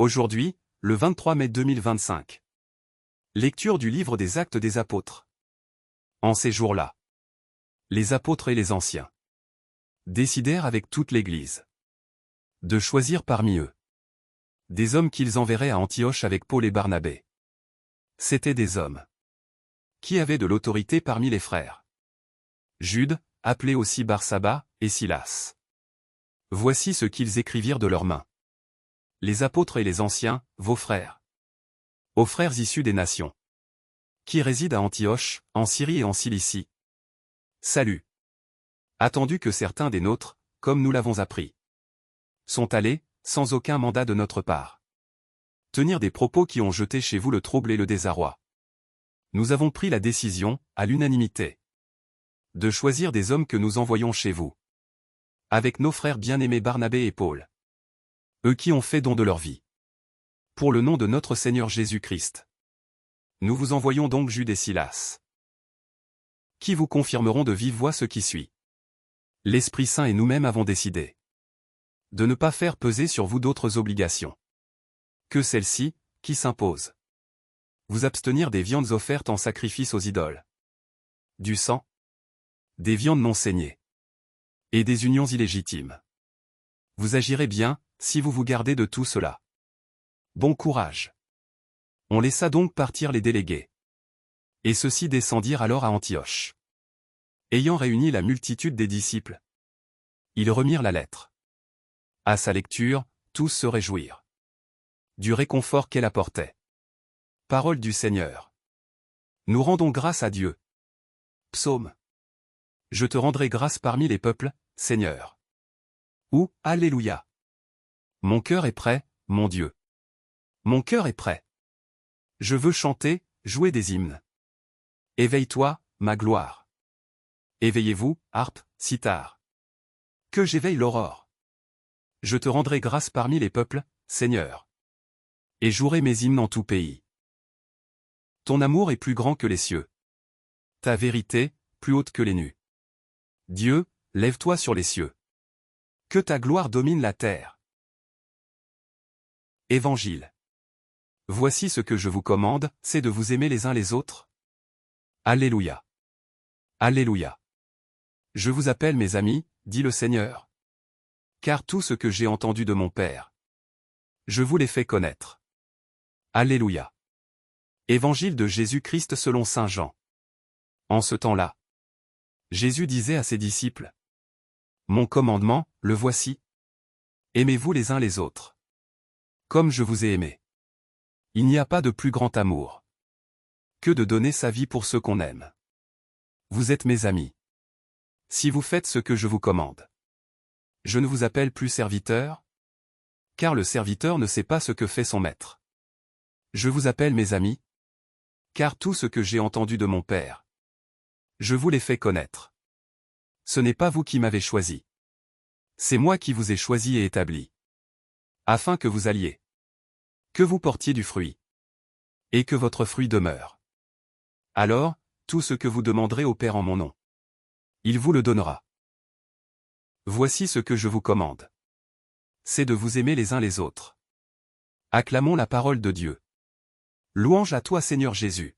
Aujourd'hui, le 23 mai 2025. Lecture du livre des Actes des Apôtres. En ces jours-là, les apôtres et les anciens décidèrent avec toute l'Église de choisir parmi eux des hommes qu'ils enverraient à Antioche avec Paul et Barnabé. C'étaient des hommes qui avaient de l'autorité parmi les frères. Jude, appelé aussi Barsabas, et Silas. Voici ce qu'ils écrivirent de leurs mains. Les apôtres et les anciens, vos frères. Aux frères issus des nations, qui résident à Antioche, en Syrie et en Cilicie. Salut. Attendu que certains des nôtres, comme nous l'avons appris, sont allés, sans aucun mandat de notre part, tenir des propos qui ont jeté chez vous le trouble et le désarroi. Nous avons pris la décision, à l'unanimité, de choisir des hommes que nous envoyons chez vous, avec nos frères bien-aimés Barnabé et Paul. Eux qui ont fait don de leur vie, pour le nom de notre Seigneur Jésus-Christ. Nous vous envoyons donc Jude et Silas, qui vous confirmeront de vive voix ce qui suit. L'Esprit Saint et nous-mêmes avons décidé de ne pas faire peser sur vous d'autres obligations que celles-ci, qui s'imposent. Vous abstenir des viandes offertes en sacrifice aux idoles, du sang, des viandes non saignées, et des unions illégitimes. Vous agirez bien, si vous vous gardez de tout cela. Bon courage. On laissa donc partir les délégués. Et ceux-ci descendirent alors à Antioche. Ayant réuni la multitude des disciples, ils remirent la lettre. À sa lecture, tous se réjouirent du réconfort qu'elle apportait. Parole du Seigneur. Nous rendons grâce à Dieu. Psaume. Je te rendrai grâce parmi les peuples, Seigneur. Ou, Alléluia. Mon cœur est prêt, mon Dieu. Mon cœur est prêt. Je veux chanter, jouer des hymnes. Éveille-toi, ma gloire. Éveillez-vous, harpe, cithare. Que j'éveille l'aurore. Je te rendrai grâce parmi les peuples, Seigneur. Et jouerai mes hymnes en tout pays. Ton amour est plus grand que les cieux. Ta vérité, plus haute que les nues. Dieu, lève-toi sur les cieux. Que ta gloire domine la terre. Évangile. Voici ce que je vous commande, c'est de vous aimer les uns les autres. Alléluia. Alléluia. Je vous appelle mes amis, dit le Seigneur. Car tout ce que j'ai entendu de mon Père, je vous l'ai fait connaître. Alléluia. Évangile de Jésus-Christ selon saint Jean. En ce temps-là, Jésus disait à ses disciples, mon commandement, le voici. Aimez-vous les uns les autres, comme je vous ai aimé. Il n'y a pas de plus grand amour que de donner sa vie pour ceux qu'on aime. Vous êtes mes amis si vous faites ce que je vous commande. Je ne vous appelle plus serviteur, car le serviteur ne sait pas ce que fait son maître. Je vous appelle mes amis, car tout ce que j'ai entendu de mon Père, je vous l'ai fait connaître. Ce n'est pas vous qui m'avez choisi. C'est moi qui vous ai choisi et établi, afin que vous alliez, que vous portiez du fruit, et que votre fruit demeure. Alors, tout ce que vous demanderez au Père en mon nom, il vous le donnera. Voici ce que je vous commande. C'est de vous aimer les uns les autres. Acclamons la parole de Dieu. Louange à toi Seigneur Jésus.